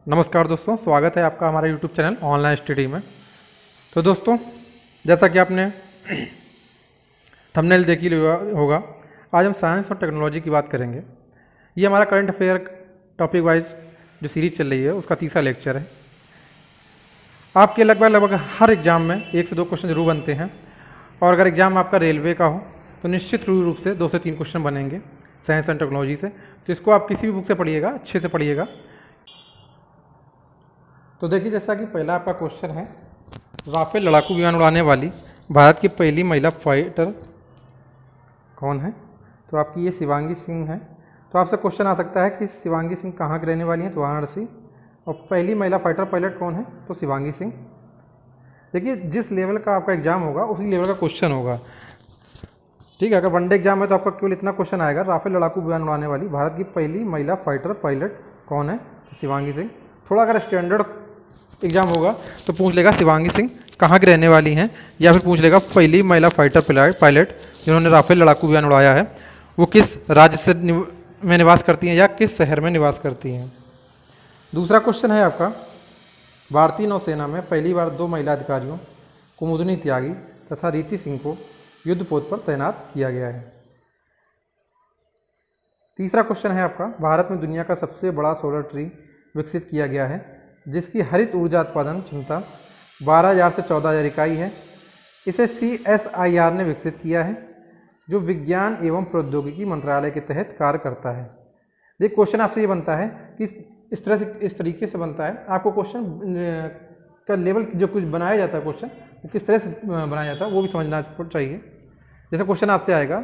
नमस्कार दोस्तों, स्वागत है आपका हमारे YouTube चैनल ऑनलाइन स्टडी में। तो दोस्तों, जैसा कि आपने थंबनेल देख ही लिया होगा, आज हम साइंस और टेक्नोलॉजी की बात करेंगे। ये हमारा करंट अफेयर टॉपिक वाइज जो सीरीज़ चल रही है उसका तीसरा लेक्चर है। आपके लगभग हर एग्ज़ाम में 1 से 2 क्वेश्चन जरूर बनते हैं, और अगर एग्ज़ाम आपका रेलवे का हो तो निश्चित रूप से 2 से 3 क्वेश्चन बनेंगे साइंस एंड टेक्नोलॉजी से। तो इसको आप किसी भी बुक से पढ़िएगा, अच्छे से पढ़िएगा। तो देखिए, जैसा कि पहला आपका क्वेश्चन है, राफेल लड़ाकू विमान उड़ाने वाली भारत की पहली महिला फाइटर कौन है? तो आपकी ये शिवांगी सिंह है। तो आपसे क्वेश्चन आ सकता है कि शिवांगी सिंह कहाँ की रहने वाली हैं? तो वाराणसी। और पहली महिला फाइटर पायलट कौन है? तो शिवांगी सिंह। देखिए, जिस लेवल का आपका एग्जाम होगा उसी लेवल का क्वेश्चन होगा, ठीक है। अगर वनडे एग्जाम है तो आपका केवल इतना क्वेश्चन आएगा, राफेल लड़ाकू विमान उड़ाने वाली भारत की पहली महिला फाइटर पायलट कौन है? तो शिवांगी सिंह। थोड़ा अगर स्टैंडर्ड एग्जाम होगा तो पूछ लेगा शिवांगी सिंह कहाँ की रहने वाली हैं, या फिर पूछ लेगा पहली महिला फाइटर पायलट जिन्होंने राफेल लड़ाकू विमान उड़ाया है वो किस राज्य से में निवास करती हैं या किस शहर में निवास करती हैं। दूसरा क्वेश्चन है आपका, भारतीय नौसेना में पहली बार 2 महिला अधिकारियों कुमुदनी त्यागी तथा रीति सिंह को युद्धपोत पर तैनात किया गया है। तीसरा क्वेश्चन है आपका, भारत में दुनिया का सबसे बड़ा सोलर ट्री विकसित किया गया है जिसकी हरित ऊर्जा उत्पादन क्षमता 12,000 से 14,000 इकाई है। इसे CSIR ने विकसित किया है, जो विज्ञान एवं प्रौद्योगिकी मंत्रालय के तहत कार्य करता है। देखिए, क्वेश्चन आपसे ये बनता है कि इस तरीके से बनता है। आपको क्वेश्चन का लेवल जो कुछ बनाया जाता है, क्वेश्चन वो किस तरह से बनाया जाता है वो भी समझना चाहिए। जैसे क्वेश्चन आपसे आएगा,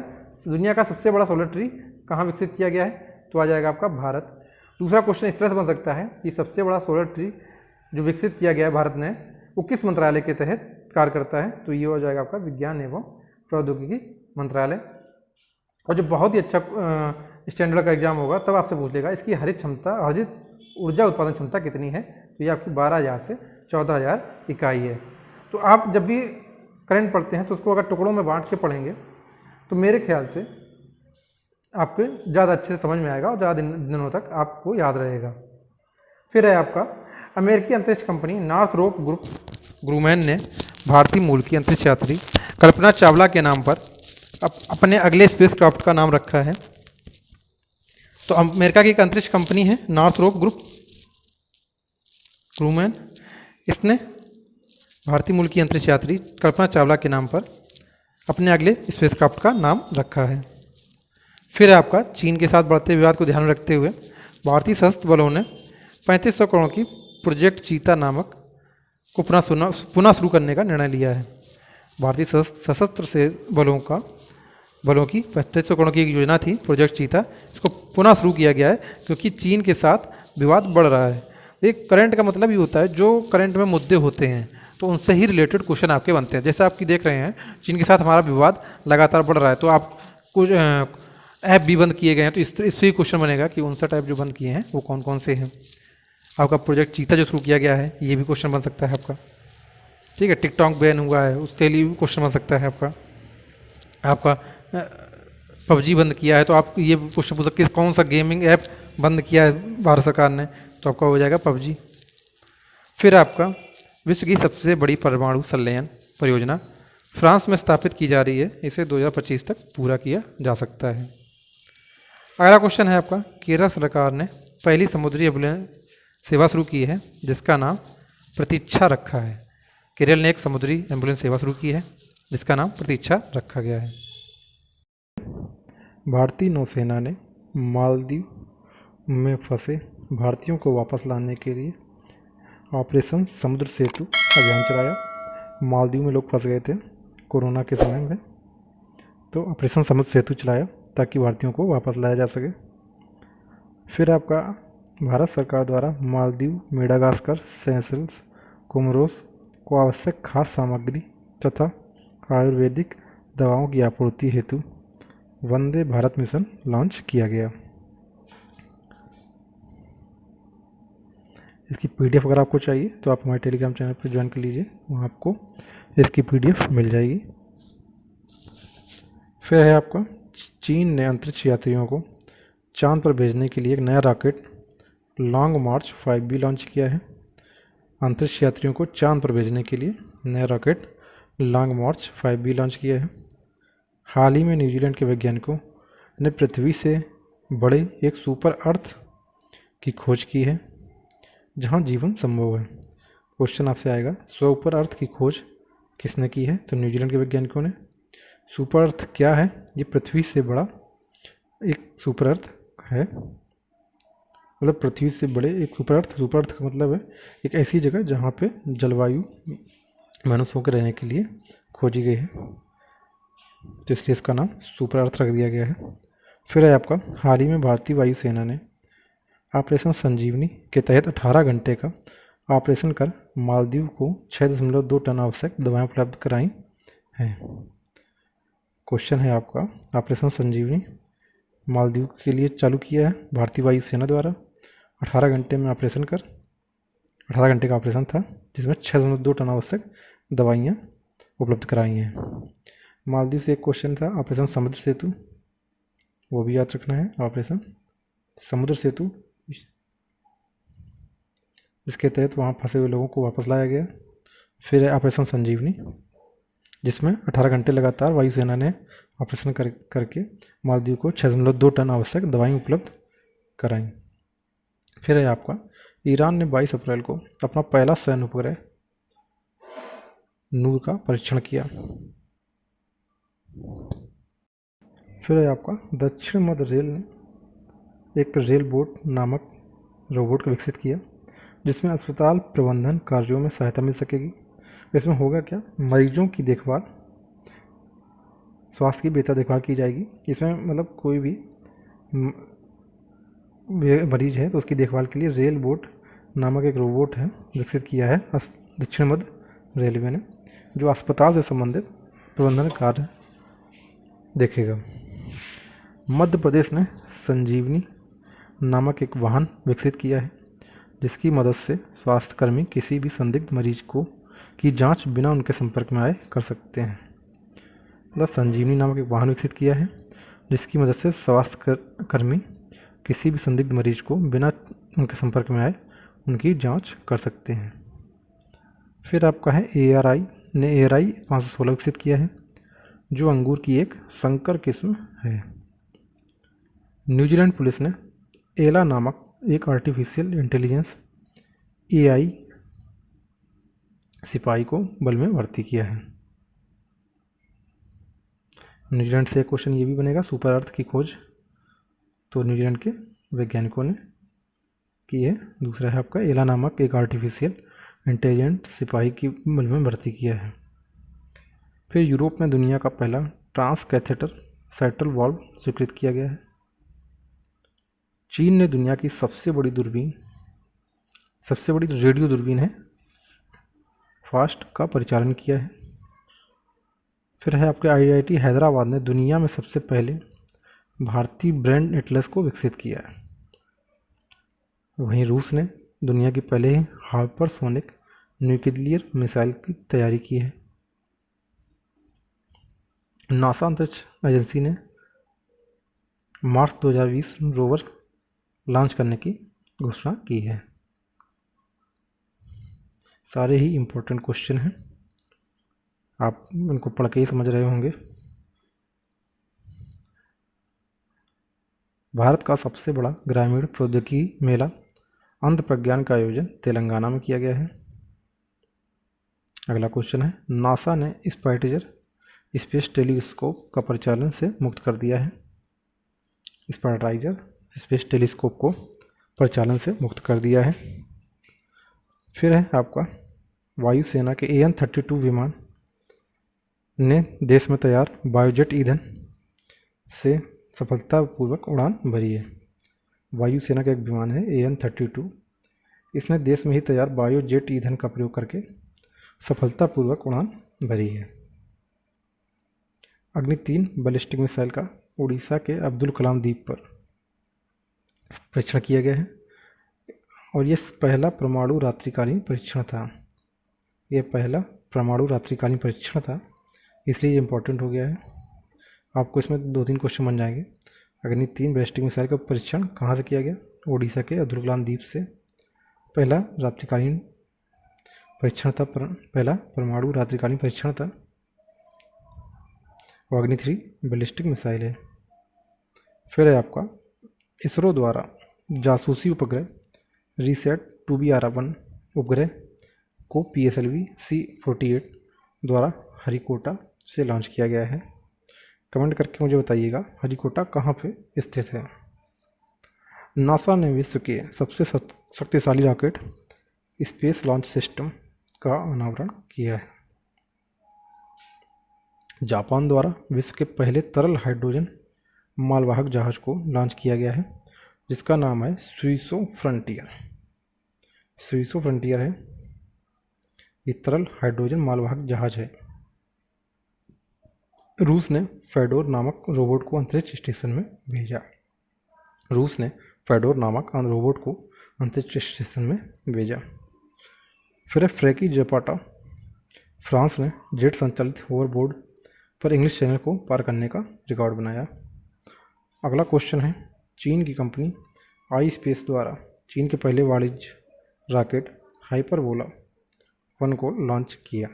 दुनिया का सबसे बड़ा सोलर ट्री कहाँ विकसित किया गया है? तो आ जाएगा आपका भारत। दूसरा क्वेश्चन इस तरह से बन सकता है कि सबसे बड़ा सोलर ट्री जो विकसित किया गया है भारत ने, वो किस मंत्रालय के तहत कार्य करता है? तो ये हो जाएगा आपका विज्ञान एवं प्रौद्योगिकी मंत्रालय। और जो बहुत ही अच्छा स्टैंडर्ड का एग्जाम होगा तब आपसे पूछ लेगा इसकी हरित ऊर्जा उत्पादन क्षमता कितनी है? तो ये आपकी 12,000 से 14,000 इकाई है। तो आप जब भी करंट पढ़ते हैं तो उसको अगर टुकड़ों में बांट के पढ़ेंगे तो मेरे ख्याल से आपको ज़्यादा अच्छे से समझ में आएगा और ज़्यादा दिनों तक आपको याद रहेगा। फिर है आपका, अमेरिकी अंतरिक्ष कंपनी नॉर्थरोप ग्रूमैन ने भारतीय मूल की अंतरिक्ष यात्री कल्पना चावला के नाम पर अपने अगले स्पेसक्राफ्ट का नाम रखा है। तो अमेरिका की एक अंतरिक्ष कंपनी है नॉर्थरोप ग्रूमैन, इसने भारतीय मूल की अंतरिक्ष यात्री कल्पना चावला के नाम पर अपने अगले स्पेसक्राफ्ट का नाम रखा है। फिर आपका, चीन के साथ बढ़ते विवाद को ध्यान में रखते हुए भारतीय सशस्त्र बलों ने 3500 करोड़ की प्रोजेक्ट चीता नामक को पुनः शुरू करने का निर्णय लिया है। भारतीय सशस्त्र से बलों की 3500 करोड़ की एक योजना थी प्रोजेक्ट चीता, इसको पुनः शुरू किया गया है क्योंकि चीन के साथ विवाद बढ़ रहा है। एक करंट का मतलब ये होता है जो करंट में मुद्दे होते हैं तो उनसे ही रिलेटेड क्वेश्चन आपके बनते हैं। जैसे आपकी देख रहे हैं, चीन के साथ हमारा विवाद लगातार बढ़ रहा है, तो आप कुछ ऐप भी बंद किए गए हैं, तो इससे ही क्वेश्चन बनेगा कि उनसे टाइप जो बंद किए हैं वो कौन कौन से हैं। आपका प्रोजेक्ट चीता जो शुरू किया गया है ये भी क्वेश्चन बन सकता है आपका, ठीक है। टिकटॉक बैन हुआ है उसके लिए भी क्वेश्चन बन सकता है आपका PUBG बंद किया है तो आप ये क्वेश्चन पूछ सकते हैं कौन सा गेमिंग ऐप बंद किया है भारत सरकार ने, तो आपका हो जाएगा PUBG। फिर आपका, विश्व की सबसे बड़ी परमाणु संलयन परियोजना फ्रांस में स्थापित की जा रही है, इसे 2025 तक पूरा किया जा सकता है। अगला क्वेश्चन है आपका, केरल सरकार ने पहली समुद्री एम्बुलेंस सेवा शुरू की है जिसका नाम प्रतीक्षा रखा है। केरल ने एक समुद्री एम्बुलेंस सेवा शुरू की है जिसका नाम प्रतीक्षा रखा गया है। भारतीय नौसेना ने मालदीव में फंसे भारतीयों को वापस लाने के लिए ऑपरेशन समुद्र सेतु अभियान चलाया। मालदीव में लोग फंस गए थे कोरोना के समय में, तो ऑपरेशन समुद्र सेतु चलाया ताकि भारतीयों को वापस लाया जा सके। फिर आपका, भारत सरकार द्वारा मालदीव, मेडागास्कर, सेशेल्स, कोमोरोस को आवश्यक खाद्य सामग्री तथा आयुर्वेदिक दवाओं की आपूर्ति हेतु वंदे भारत मिशन लॉन्च किया गया। इसकी PDF अगर आपको चाहिए तो आप हमारे टेलीग्राम चैनल पर ज्वाइन कर लीजिए, वहाँ आपको इसकी PDF मिल जाएगी। फिर है आपका, चीन ने अंतरिक्ष यात्रियों को चांद पर भेजने के लिए एक नया रॉकेट लॉन्ग मार्च 5B लॉन्च किया है। अंतरिक्ष यात्रियों को चांद पर भेजने के लिए नया रॉकेट लॉन्ग मार्च 5B लॉन्च किया है। हाल ही में न्यूजीलैंड के वैज्ञानिकों ने पृथ्वी से बड़े एक सुपर अर्थ की खोज की है जहां जीवन संभव है। क्वेश्चन आपसे आएगा, सुपर अर्थ की खोज किसने की है? तो न्यूजीलैंड के वैज्ञानिकों ने। सुपर अर्थ क्या है? ये पृथ्वी से बड़ा एक सुपर अर्थ है, मतलब पृथ्वी से बड़े एक सुपर अर्थ का मतलब है एक ऐसी जगह जहाँ पे जलवायु मनुष्यों के रहने के लिए खोजी गई है, तो इसलिए इसका नाम सुपर अर्थ रख दिया गया है। फिर है आपका, हाल ही में भारतीय वायुसेना ने ऑपरेशन संजीवनी के तहत 18 घंटे का ऑपरेशन कर मालदीव को 6.2 टन आवश्यक दवाएं उपलब्ध कराई हैं। क्वेश्चन है आपका, ऑपरेशन संजीवनी मालदीव के लिए चालू किया है भारतीय वायुसेना द्वारा। 18 घंटे में 18 घंटे का ऑपरेशन था जिसमें 6.2 टन आवश्यक दवाइयाँ उपलब्ध कराई हैं। मालदीव से एक क्वेश्चन था, ऑपरेशन समुद्र सेतु, वो भी याद रखना है। ऑपरेशन समुद्र सेतु, इसके तहत वहाँ फंसे हुए लोगों को वापस लाया गया। फिर है ऑपरेशन संजीवनी, जिसमें 18 घंटे लगातार वायुसेना ने ऑपरेशन करके मालदीव को 6.2 टन आवश्यक दवाएं उपलब्ध कराई। फिर है आपका, ईरान ने 22 अप्रैल को अपना पहला सैन्य उपग्रह नूर का परीक्षण किया। फिर है आपका, दक्षिण मध्य रेल ने एक रेल बोट नामक रोबोट को विकसित किया जिसमें अस्पताल प्रबंधन कार्यों में सहायता मिल सकेगी। इसमें होगा क्या, मरीजों की देखभाल, स्वास्थ्य की बेहतर देखभाल की जाएगी। इसमें मतलब कोई भी मरीज है तो उसकी देखभाल के लिए रेल बोट नामक एक रोबोट है विकसित किया है दक्षिण मध्य रेलवे ने, जो अस्पताल से संबंधित प्रबंधन कार्य देखेगा। मध्य प्रदेश ने संजीवनी नामक एक वाहन विकसित किया है जिसकी मदद से स्वास्थ्यकर्मी किसी भी संदिग्ध मरीज की जांच बिना उनके संपर्क में आए कर सकते हैं। मतलब संजीवनी नामक एक वाहन विकसित किया है जिसकी मदद से स्वास्थ्यकर्मी किसी भी संदिग्ध मरीज को बिना उनके संपर्क में आए उनकी जांच कर सकते हैं। फिर आपका है, ARI ने ARI 516 विकसित किया है जो अंगूर की एक संकर किस्म है। न्यूजीलैंड पुलिस ने एला नामक एक आर्टिफिशियल इंटेलिजेंस AI सिपाही को बल में भर्ती किया है। न्यूजीलैंड से एक क्वेश्चन ये भी बनेगा, सुपर अर्थ की खोज तो न्यूजीलैंड के वैज्ञानिकों ने की है। दूसरा है आपका, एला नामक एक आर्टिफिशियल इंटेलिजेंट सिपाही की बल में भर्ती किया है। फिर यूरोप में दुनिया का पहला ट्रांस कैथेटर सैटल वाल्व स्वीकृत किया गया है। चीन ने दुनिया की सबसे बड़ी रेडियो दूरबीन है फास्ट का परिचालन किया है। फिर है आपके, IIT हैदराबाद ने दुनिया में सबसे पहले भारतीय ब्रांड एटलस को विकसित किया है। वहीं रूस ने दुनिया की पहले ही हाइपरसोनिक न्यूक्लियर मिसाइल की तैयारी की है। नासा अंतरिक्ष एजेंसी ने मार्च 2020 रोवर लॉन्च करने की घोषणा की है। सारे ही इम्पोर्टेंट क्वेश्चन हैं, आप इनको पढ़ के ही समझ रहे होंगे। भारत का सबसे बड़ा ग्रामीण प्रौद्योगिकी मेला अंध प्रज्ञान का आयोजन तेलंगाना में किया गया है। अगला क्वेश्चन है, नासा ने स्पाइटेजर स्पेस टेलीस्कोप का परिचालन से मुक्त कर दिया है। स्पाइटेजर स्पेस टेलीस्कोप को परिचालन से मुक्त कर दिया है। फिर है आपका, वायुसेना के AN-32 विमान ने देश में तैयार बायोजेट ईंधन से सफलतापूर्वक उड़ान भरी है। वायुसेना का एक विमान है AN-32, इसने देश में ही तैयार बायोजेट ईंधन का प्रयोग करके सफलतापूर्वक उड़ान भरी है। अग्नि-3 बैलिस्टिक मिसाइल का उड़ीसा के अब्दुल कलाम द्वीप पर परीक्षण किया गया है और ये पहला परमाणु रात्रिकालीन परीक्षण था। ये पहला परमाणु रात्रिकालीन परीक्षण था, इसलिए ये इम्पोर्टेंट हो गया है। आपको इसमें 2-3 क्वेश्चन बन जाएंगे। अग्नि-3 बैलिस्टिक मिसाइल का परीक्षण कहाँ से किया गया, ओडिशा के अब्दुल द्वीप से पहला रात्रिकालीन परीक्षण था, पहला परमाणु रात्रिकालीन परीक्षण था। अग्नि 3 बैलिस्टिक मिसाइल है। फिर है आपका इसरो द्वारा जासूसी उपग्रह रीसेट 2BR1 उपग्रह को PSLV C48 द्वारा हरिकोटा से लॉन्च किया गया है। कमेंट करके मुझे बताइएगा हरिकोटा कहाँ पे स्थित है। नासा ने विश्व के सबसे शक्तिशाली रॉकेट स्पेस लॉन्च सिस्टम का अनावरण किया है। जापान द्वारा विश्व के पहले तरल हाइड्रोजन मालवाहक जहाज को लॉन्च किया गया है, जिसका नाम है सुइसो फ्रंटियर। सुइसो फ्रंटियर है, ये तरल हाइड्रोजन मालवाहक जहाज है। रूस ने फेडोर नामक रोबोट को अंतरिक्ष स्टेशन में भेजा। रूस ने फेडोर नामक रोबोट को अंतरिक्ष स्टेशन में भेजा। फिर फ्रैंकी ज़ैपाटा, फ्रांस ने जेट संचालित होवरबोर्ड पर इंग्लिश चैनल को पार करने का रिकॉर्ड बनाया। अगला क्वेश्चन है, चीन की कंपनी आई स्पेस द्वारा चीन के पहले वाणिज्य रॉकेट हाइपरबोला 1 को लॉन्च किया।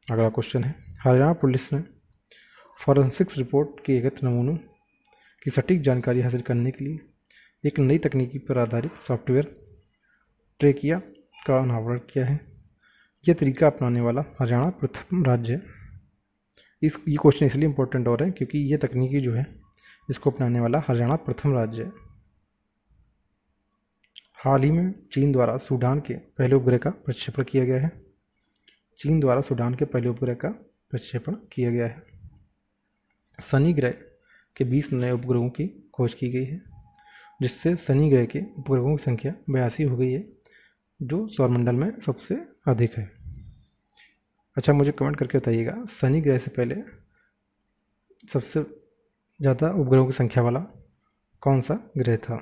अगला क्वेश्चन है, हरियाणा पुलिस ने फॉरेंसिक्स रिपोर्ट के एकत्र नमूनों की सटीक जानकारी हासिल करने के लिए एक नई तकनीकी पर आधारित सॉफ्टवेयर ट्रैकिया का अनावरण किया है। यह तरीका अपनाने वाला हरियाणा प्रथम राज्य है। ये क्वेश्चन इसलिए इम्पोर्टेंट हो रहा है क्योंकि ये तकनीकी जो है इसको अपनाने वाला हरियाणा प्रथम राज्य है। हाल ही में चीन द्वारा सूडान के पहले उपग्रह का प्रक्षेपण किया गया है। चीन द्वारा सूडान के पहले उपग्रह का प्रक्षेपण किया गया है। शनि ग्रह के 20 नए उपग्रहों की खोज की गई है, जिससे शनि ग्रह के उपग्रहों की संख्या 82 हो गई है, जो सौरमंडल में सबसे अधिक है। अच्छा, मुझे कमेंट करके बताइएगा शनि ग्रह से पहले सबसे ज़्यादा उपग्रहों की संख्या वाला कौन सा ग्रह था।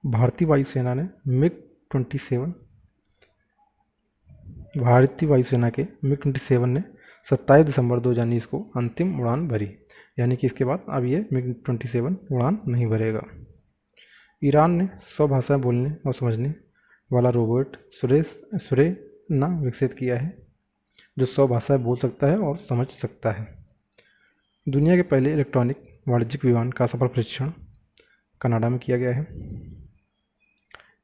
भारतीय वायुसेना ने MiG-27 भारतीय वायुसेना के MiG-27 ने 27 दिसंबर 2019 को अंतिम उड़ान भरी, यानी कि इसके बाद अब ये MiG-27 उड़ान नहीं भरेगा। ईरान ने 100 भाषाएं बोलने और समझने वाला रोबोट सुरेना विकसित किया है, जो 100 भाषाएं बोल सकता है और समझ सकता है। दुनिया के पहले इलेक्ट्रॉनिक वाणिज्यिक विमान का सफल परीक्षण कनाडा में किया गया है।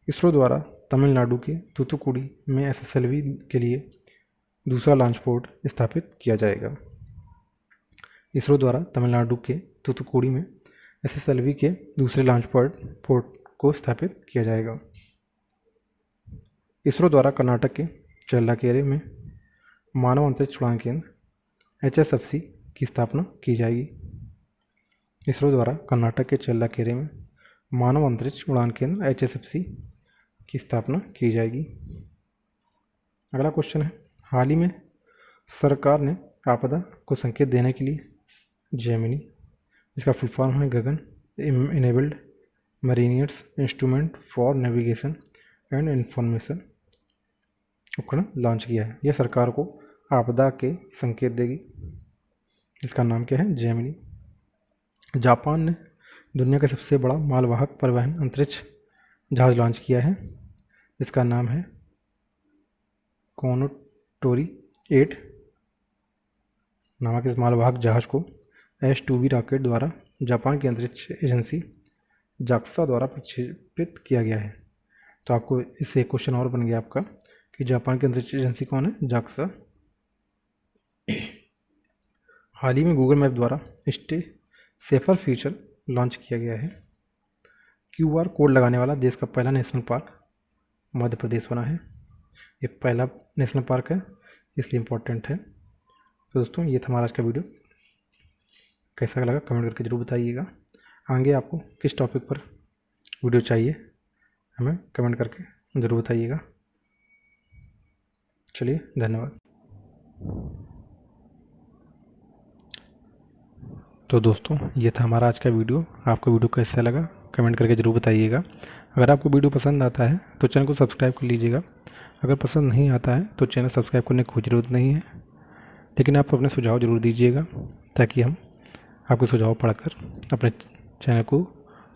इसरो द्वारा तमिलनाडु के तूतुकुड़ी में SSLV के लिए दूसरा लॉन्च पोर्ट स्थापित किया जाएगा। इसरो द्वारा तमिलनाडु के तूतुकुड़ी में SSLV के दूसरे लॉन्च पोर्ट को स्थापित किया जाएगा। इसरो द्वारा कर्नाटक के चेल्लाकेरे में मानव अंतरिक्ष उड़ान केंद्र HSFC की स्थापना की जाएगी। इसरो द्वारा कर्नाटक के चेल्लाकेरे में मानव अंतरिक्ष उड़ान केंद्र HSFC की स्थापना की जाएगी। अगला क्वेश्चन है, हाल ही में सरकार ने आपदा को संकेत देने के लिए जेमिनी, इसका फुल फॉर्म है Gagan enabled mariners instrument for navigation and information उपकरण लॉन्च किया है। यह सरकार को आपदा के संकेत देगी। इसका नाम क्या है, जेमिनी। जापान ने दुनिया का सबसे बड़ा मालवाहक परिवहन अंतरिक्ष जहाज लॉन्च किया है। इसका नाम है कोनोटोरी 8 नामक इस मालवाहक जहाज को S2B रॉकेट द्वारा जापान की अंतरिक्ष एजेंसी जाक्सा द्वारा प्रक्षेपित किया गया है। तो आपको इससे एक क्वेश्चन और बन गया आपका कि जापान की अंतरिक्ष एजेंसी कौन है, जाक्सा। हाल ही में गूगल मैप द्वारा स्टे सेफर फीचर लॉन्च किया गया है। QR कोड लगाने वाला देश का पहला नेशनल पार्क मध्य प्रदेश बना है। ये पहला नेशनल पार्क है, इसलिए इम्पोर्टेंट है। तो दोस्तों, ये था हमारा आज का वीडियो। कैसा लगा कमेंट करके ज़रूर बताइएगा। आगे आपको किस टॉपिक पर वीडियो चाहिए हमें कमेंट करके ज़रूर बताइएगा। चलिए, धन्यवाद। तो दोस्तों, ये था हमारा आज का वीडियो। आपको वीडियो कैसा लगा कमेंट करके ज़रूर बताइएगा। अगर आपको वीडियो पसंद आता है तो चैनल को सब्सक्राइब कर लीजिएगा। अगर पसंद नहीं आता है तो चैनल सब्सक्राइब करने की कोई ज़रूरत नहीं है, लेकिन आप अपने सुझाव ज़रूर दीजिएगा ताकि हम आपके सुझाव पढ़कर अपने चैनल को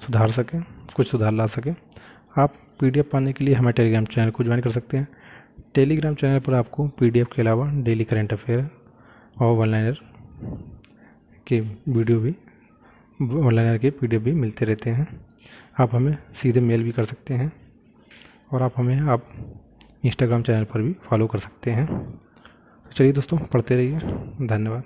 सुधार सकें, कुछ सुधार ला सकें। आप PDF पाने के लिए हमारे टेलीग्राम चैनल को ज्वाइन कर सकते हैं। टेलीग्राम चैनल पर आपको PDF के अलावा डेली करंट अफेयर और वन लाइनर के वीडियो भी, वन लाइनर के PDF भी मिलते रहते हैं। आप हमें सीधे मेल भी कर सकते हैं और आप इंस्टाग्राम चैनल पर भी फॉलो कर सकते हैं। चलिए दोस्तों, पढ़ते रहिए। धन्यवाद।